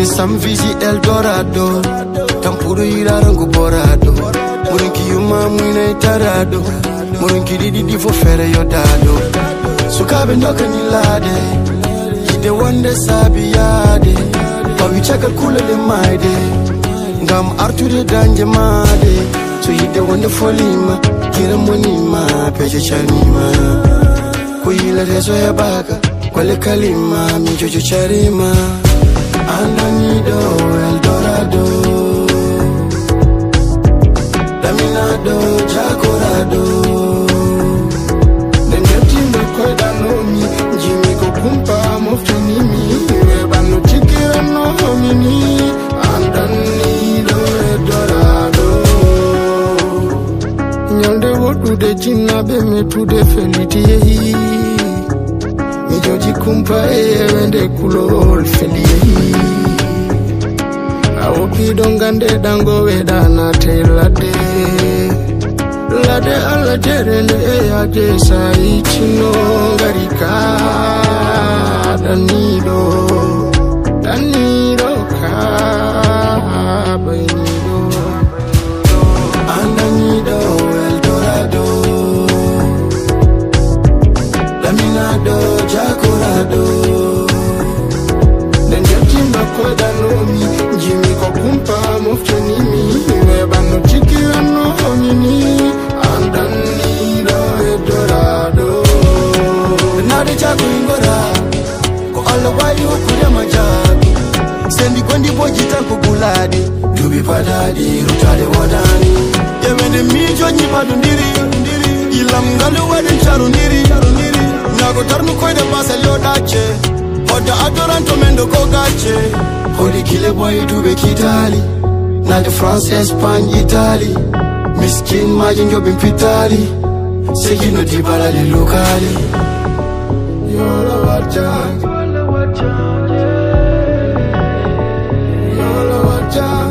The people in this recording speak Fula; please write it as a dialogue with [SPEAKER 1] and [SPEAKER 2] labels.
[SPEAKER 1] Some visit El Dorado, Tampuru Irarango Borado, Murinki Yuma Muina Itarado, Murinki Didi for Ferre Yodado, Sukabe Nokani Lade, Hide Wande Sabiade, Pavichaka Kula de Maide, Gam Arture Danje Made, so Hide Wande Folima, Kiramonima, Peja Chanima, Kuila Rezo Yabaga, Kwale Kalima, Mijojo Charima. Andanido, El Dorado, Laminado, Jacorado. Then the team that quite know me, Jimmy Kokumpa, Moftanimi, Rebano Chikira, no homini, Andanido, El Dorado. Nyande, what do the Jinabe me to the Felity? Mijoji Kumpa, and the Kulol Feli. Awoki dongande dango wedana te lade ala jerende ya jesa ichino garika danido ka bainido andanido El Dorado Laminado Jacorado then the team that could know me Jimmy Kokumpa Moftanimi, Nebano Chikira no homini, Andanido El Dorado. Now the Jago Ingora, go all the way you could have my job. Send the Gondi Bojita Kubuladi, to be Padadi, Rutade Wadani. Even the Mijo Nipadundiri, Ilam Galu and Charuniri, Nago Tarnuko de Basalio Dache, or the Adoranto Mendo Kogache. Holy killer boy to be Kitali, na de France, Espagne, Italy. Miskin majin job in Pitali, say you know the baladi locally. You're a watcher, you're a watcher.